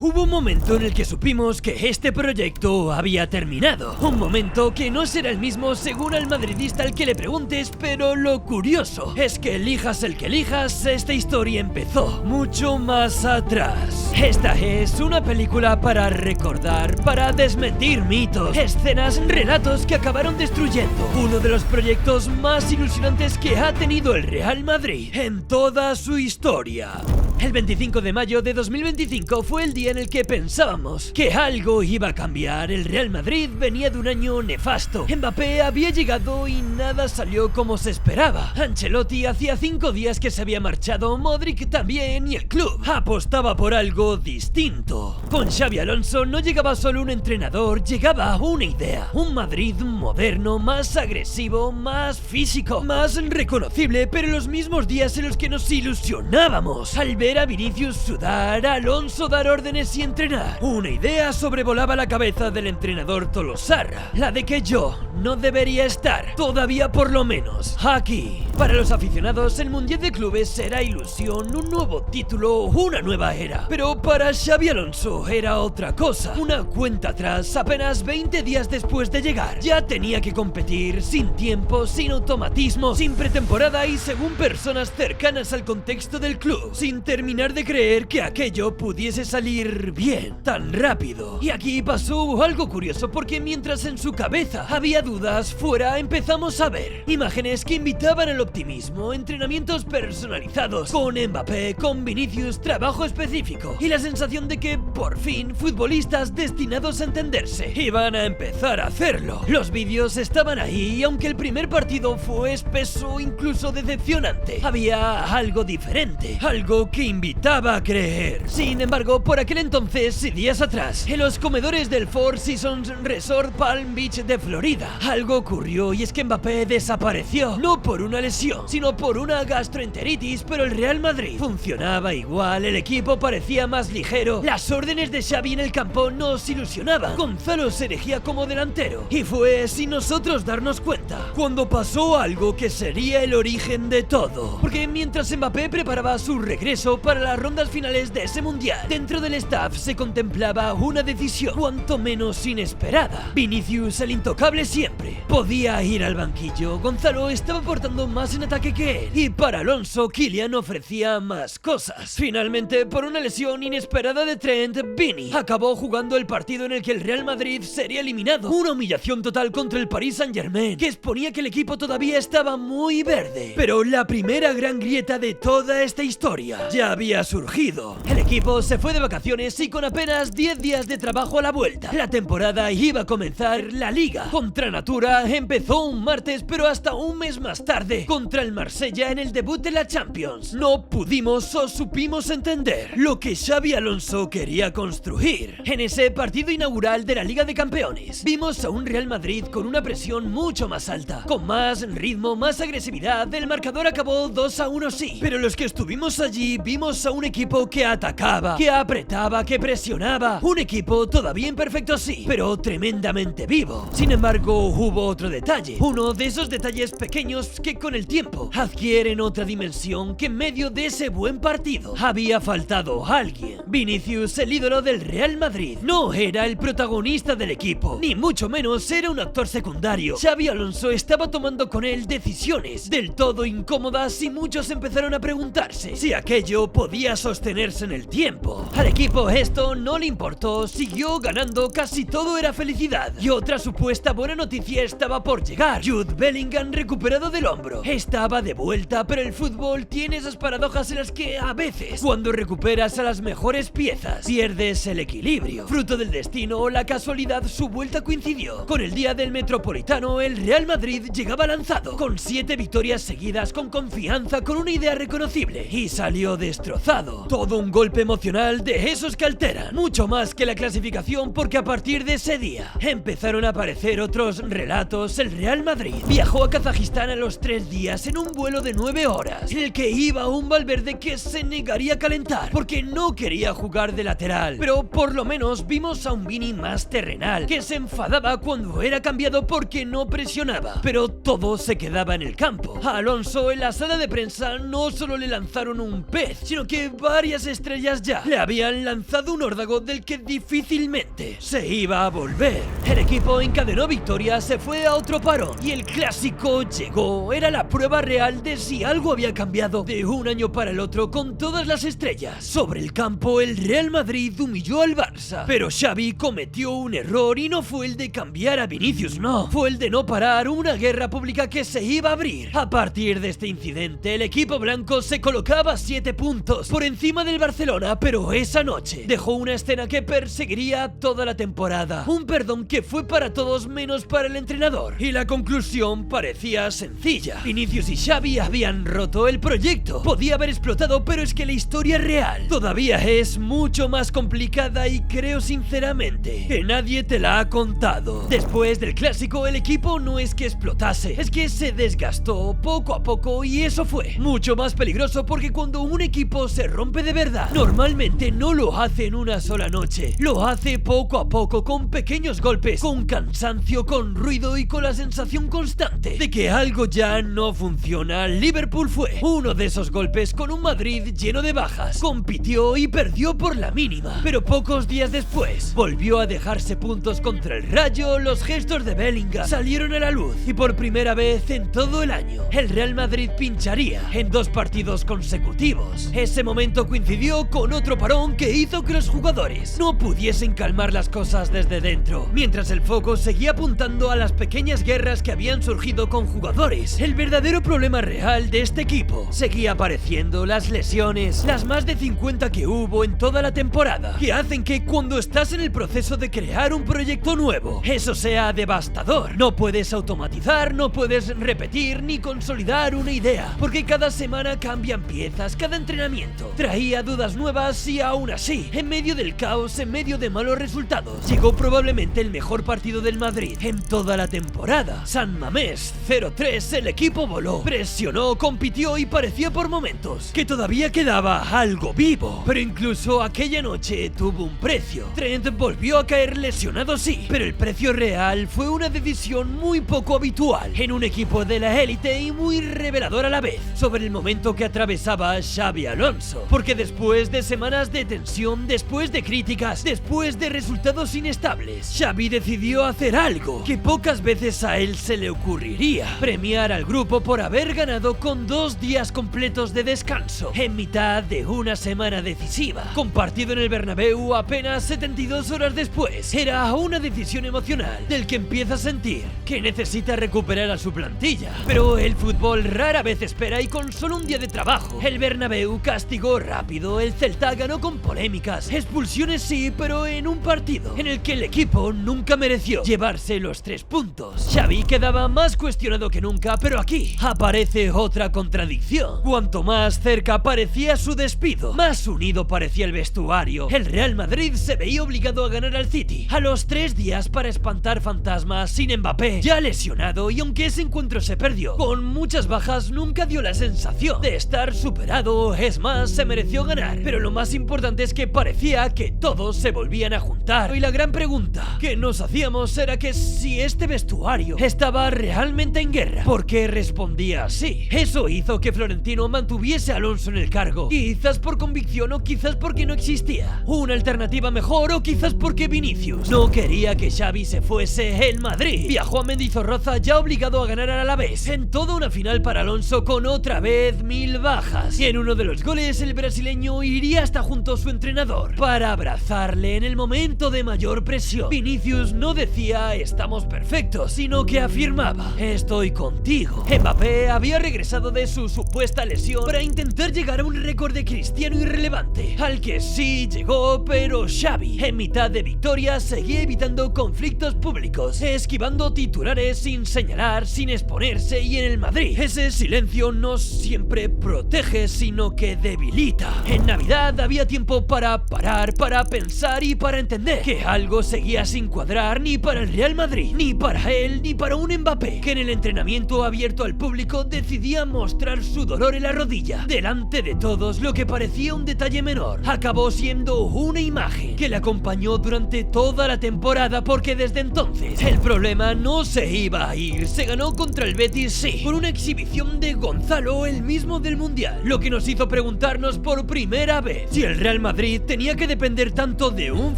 Hubo un momento en el que supimos que este proyecto había terminado. Un momento que no será el mismo según al madridista al que le preguntes, pero lo curioso es que elijas el que elijas, esta historia empezó mucho más atrás. Esta es una película para recordar, para desmentir mitos, escenas, relatos que acabaron destruyendo uno de los proyectos más ilusionantes que ha tenido el Real Madrid en toda su historia. El 25 de mayo de 2025 fue el día en el que pensábamos que algo iba a cambiar. El Real Madrid venía de un año nefasto. Mbappé había llegado y nada salió como se esperaba. Ancelotti hacía 5 días que se había marchado, Modric también, y el club apostaba por algo distinto. Con Xabi Alonso no llegaba solo un entrenador, llegaba una idea. Un Madrid moderno, más agresivo, más físico, más reconocible, pero en los mismos días en los que nos ilusionábamos al ver a Vinicius sudar, a Alonso dar órdenes y entrenar. Una idea sobrevolaba la cabeza del entrenador Tolosarra, la de que yo no debería estar, todavía por lo menos, aquí. Para los aficionados, el Mundial de Clubes era ilusión, un nuevo título, una nueva era. Pero para Xabi Alonso era otra cosa. Una cuenta atrás, apenas 20 días después de llegar. Ya tenía que competir, sin tiempo, sin automatismo, sin pretemporada y según personas cercanas al contexto del club, sin terminar de creer que aquello pudiese salir bien, tan rápido. Y aquí pasó algo curioso, porque mientras en su cabeza había dudas, fuera empezamos a ver imágenes que invitaban al optimismo, entrenamientos personalizados, con Mbappé, con Vinicius, trabajo específico y la sensación de que, por fin, futbolistas destinados a entenderse iban a empezar a hacerlo. Los vídeos estaban ahí y aunque el primer partido fue espeso, incluso decepcionante, había algo diferente, algo que invitaba a creer. Sin embargo, por aquel entonces y días atrás, en los comedores del Four Seasons Resort Palm Beach de Florida, algo ocurrió y es que Mbappé desapareció, no por una lesión, sino por una gastroenteritis, pero el Real Madrid funcionaba igual, el equipo parecía más ligero, las órdenes de Xavi en el campo nos ilusionaban, Gonzalo se erigía como delantero y fue sin nosotros darnos cuenta cuando pasó algo que sería el origen de todo, porque mientras Mbappé preparaba su regreso para las rondas finales de ese mundial, dentro del staff se contemplaba una decisión cuanto menos inesperada. Vinicius, el intocable siempre, podía ir al banquillo. Gonzalo estaba aportando más en ataque que él y para Alonso, Kylian ofrecía más cosas. Finalmente, por una lesión inesperada de Trent, Vini acabó jugando el partido en el que el Real Madrid sería eliminado. Una humillación total contra el Paris Saint-Germain, que exponía que el equipo todavía estaba muy verde. Pero la primera gran grieta de toda esta historia ya había surgido. El equipo se fue de vacaciones y con apenas 10 días de trabajo a la vuelta, la temporada iba a comenzar. La Liga contra Natura empezó un martes, pero hasta un mes más tarde, contra el Marsella en el debut de la Champions. No pudimos o supimos entender lo que Xabi Alonso quería construir. En ese partido inaugural de la Liga de Campeones, vimos a un Real Madrid con una presión mucho más alta, con más ritmo, más agresividad. El marcador acabó 2-1, sí, pero los que estuvimos allí vimos a un equipo que atacaba, que apretaba, que presionaba. Un equipo todavía imperfecto, sí, pero tremendamente vivo. Sin embargo, hubo otro detalle, uno de esos detalles pequeños que con el tiempo adquieren otra dimensión, que en medio de ese buen partido había faltado alguien. Vinicius, el ídolo del Real Madrid, no era el protagonista del equipo, ni mucho menos era un actor secundario. Xabi Alonso estaba tomando con él decisiones del todo incómodas y muchos empezaron a preguntarse si aquello podía sostenerse en el tiempo. Al equipo esto no le importó, siguió ganando, casi todo era felicidad. Y otra supuesta buena noticia estaba por llegar. Jude Bellingham, recuperado del hombro, estaba de vuelta, pero el fútbol tiene esas paradojas en las que a veces, cuando recuperas a las mejores piezas, pierdes el equilibrio. Fruto del destino o la casualidad, su vuelta coincidió con el día del Metropolitano. El Real Madrid llegaba lanzado, con 7 victorias seguidas, con confianza, con una idea reconocible, y salió destrozado. Todo un golpe emocional de esos que alteran, mucho más que la clasificación, porque a partir de ese día empezaron a aparecer otros relatos. El Real Madrid viajó a Kazajistán a los 3 días en un vuelo de 9 horas, en el que iba un Valverde que se negaría a calentar porque no quería jugar de lateral, pero por lo menos vimos a un Vini más terrenal, que se enfadaba cuando era cambiado porque no presionaba, pero todo se quedaba en el campo. A Alonso en la sala de prensa no solo le lanzaron un pez, sino que varias estrellas ya le habían lanzado un órdago del que difícilmente se iba a volver. El equipo encadenó victorias, se fue a otro parón y el clásico llegó. Era la prueba real de si algo había cambiado de un año para el otro con todas las estrellas. Sobre el campo, el Real Madrid humilló al Barça, pero Xavi cometió un error y no fue el de cambiar a Vinicius, no, fue el de no parar una guerra pública que se iba a abrir. A partir de este incidente, el equipo blanco se colocaba 7 puntos por encima del Barcelona, pero esa noche dejó una escena que perseguiría toda la temporada. Un perdón que fue para todos menos para el entrenador. Y la conclusión parecía sencilla. Vinicius y Xavi habían roto el proyecto. Podía haber explotado, pero es que la historia real todavía es mucho más complicada y creo sinceramente que nadie te la ha contado. Después del clásico, el equipo no es que explotase, es que se desgastó poco a poco y eso fue mucho más peligroso porque cuando un equipo se rompe de verdad, normalmente no lo hace en una sola noche. Lo hace poco a poco, con pequeños golpes, con cansancio, con ruido y con la sensación constante de que algo ya no funciona. Liverpool fue uno de esos golpes, con un Madrid lleno de bajas. Compitió y perdió por la mínima, pero pocos días después volvió a dejarse puntos contra el Rayo. Los gestos de Bellingham salieron a la luz y por primera vez en todo el año el Real Madrid pincharía en 2 partidos consecutivos. Ese momento coincidió con otro parón que hizo que los jugadores no pudiesen calmar las cosas desde dentro, mientras el foco seguía apuntando a las pequeñas guerras que habían surgido con jugadores. El verdadero problema real de este equipo seguía apareciendo: las lesiones, las más de 50 que hubo en toda la temporada, que hacen que cuando estás en el proceso de crear un proyecto nuevo, eso sea devastador. No puedes automatizar, no puedes repetir ni consolidar una idea, porque cada semana cambian piezas, cada entrenamiento traía dudas nuevas y aún así, en medio del caos, en medio de malos resultados, llegó probablemente el mejor partido del Madrid en toda la temporada. San Mamés 0-3, el equipo voló, presionó, compitió y parecía por momentos que todavía quedaba algo vivo, pero incluso aquella noche tuvo un precio. Trent volvió a caer lesionado, sí, pero el precio real fue una decisión muy poco habitual en un equipo de la élite y muy revelador a la vez sobre el momento que atravesaba Xabi Alonso, porque después de semanas de tensión, después de críticas, después de resultados inestables, Xavi decidió hacer algo que pocas veces a él se le ocurriría: premiar al grupo por haber ganado con 2 días completos de descanso en mitad de una semana decisiva, compartido en el Bernabéu apenas 72 horas después. Era una decisión emocional del que empieza a sentir que necesita recuperar a su plantilla, pero el fútbol rara vez espera y con solo un día de trabajo, el Bernabéu castigó rápido. El Celta ganó con polémicas, expulsiones sí, pero en un partido en el que el equipo nunca mereció llevarse los 3 puntos. Xavi quedaba más cuestionado que nunca, pero aquí aparece otra contradicción. Cuanto más cerca parecía su despido, más unido parecía el vestuario. El Real Madrid se veía obligado a ganar al City a los 3 días para espantar fantasmas, sin Mbappé ya lesionado, y aunque ese encuentro se perdió con muchas bajas, nunca dio la sensación de estar superado. Es más, se mereció ganar, pero lo más importante es que parecía que todos se volvían a juntar. Y la gran pregunta que nos hacíamos era que si este vestuario estaba realmente en guerra, ¿por qué respondía así? Eso hizo que Florentino mantuviese a Alonso en el cargo, quizás por convicción o quizás porque no existía una alternativa mejor, o quizás porque Vinicius no quería que Xavi se fuese. El Madrid viajó a Mendizorroza ya obligado a ganar al Alavés en toda una final para Alonso, con otra vez 1000 bajas, y en uno de los goles el brasileño iría hasta junto a su entrenador para abrazarle en el momento de mayor presión. Vinicius no decía "estamos perfectos", sino que afirmaba "estoy contigo". Mbappé había regresado de su supuesta lesión para intentar llegar a un récord de Cristiano irrelevante, al que sí llegó, pero Xavi, en mitad de victoria, seguía evitando conflictos públicos, esquivando titulares sin señalar, sin exponerse, y en el Madrid ese silencio no siempre protege, sino que debilita. En Navidad había tiempo para parar, para pensar y para entender que algo seguía sin cuadrar, ni para el Real Madrid, ni para él, ni para un Mbappé que en el entrenamiento abierto al público decidía mostrar su dolor en la rodilla delante de todos. Lo que parecía un detalle menor acabó siendo una imagen que le acompañó durante toda la temporada, porque desde entonces el problema no se iba a ir. Se ganó contra el Betis, sí, por una exhibición de Gonzalo, el mismo del Mundial, lo que nos hizo preguntarnos por primera vez si el Real Madrid tenía que depender tanto de un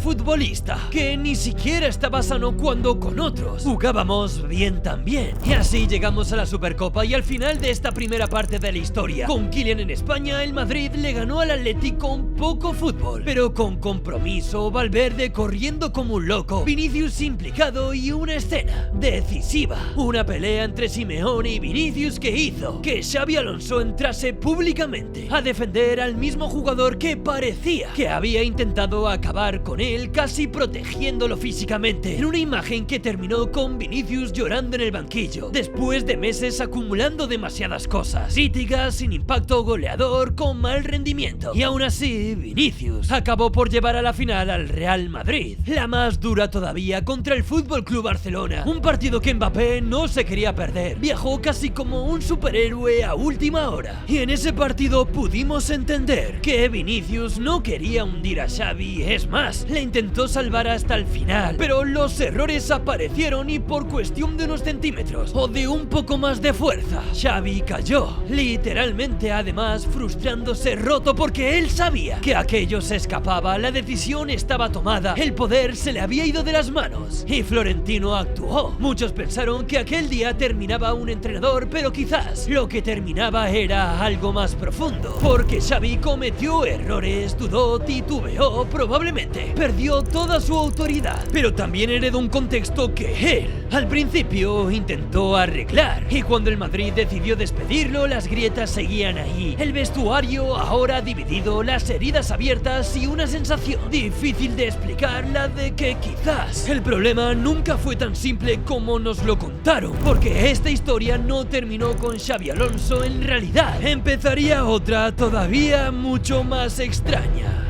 futbolista que ni siquiera estaba sano cuando con otros jugábamos bien también. Y así llegamos a la Supercopa y al final de esta primera parte de la historia, con Kylian en España, el Madrid le ganó al Atleti con poco fútbol, pero con compromiso, Valverde corriendo como un loco, Vinicius implicado y una escena decisiva. Una pelea entre Simeone y Vinicius que hizo que Xabi Alonso entrase públicamente a defender al mismo jugador que parecía que había intentado acabar con él, casi protegiéndolo físicamente, en una imagen que terminó con Vinicius llorando en el banquillo, después de meses acumulando demasiadas cosas, críticas, sin impacto, goleador, con mal rendimiento. Y aún así, Vinicius acabó por llevar a la final al Real Madrid, la más dura todavía, contra el FC Barcelona, un partido que Mbappé no se quería perder. Viajó casi como un superhéroe a última hora, y en ese partido pudimos entender que Vinicius no quería hundir a Xavi, es más, le intentó salvar hasta el final, pero los errores aparecieron y por cuestión de unos centímetros o de un poco más de fuerza, Xavi cayó, literalmente, además frustrándose, roto, porque él sabía que aquello se escapaba, la decisión estaba tomada, el poder se le había ido de las manos y Florentino actuó. Muchos pensaron que aquel día terminaba un entrenador, pero quizás lo que terminaba era algo más profundo, porque Xavi cometió errores, dudó, titubeó, probablemente perdió toda su autoridad, pero también heredó un contexto que él al principio intentó arreglar, y cuando el Madrid decidió despedirlo, las grietas seguían ahí, el vestuario ahora dividido, las heridas abiertas y una sensación difícil de explicar, la de que quizás el problema nunca fue tan simple como nos lo contaron, porque esta historia no terminó con Xabi Alonso, en realidad empezaría otra todavía mucho más extraña.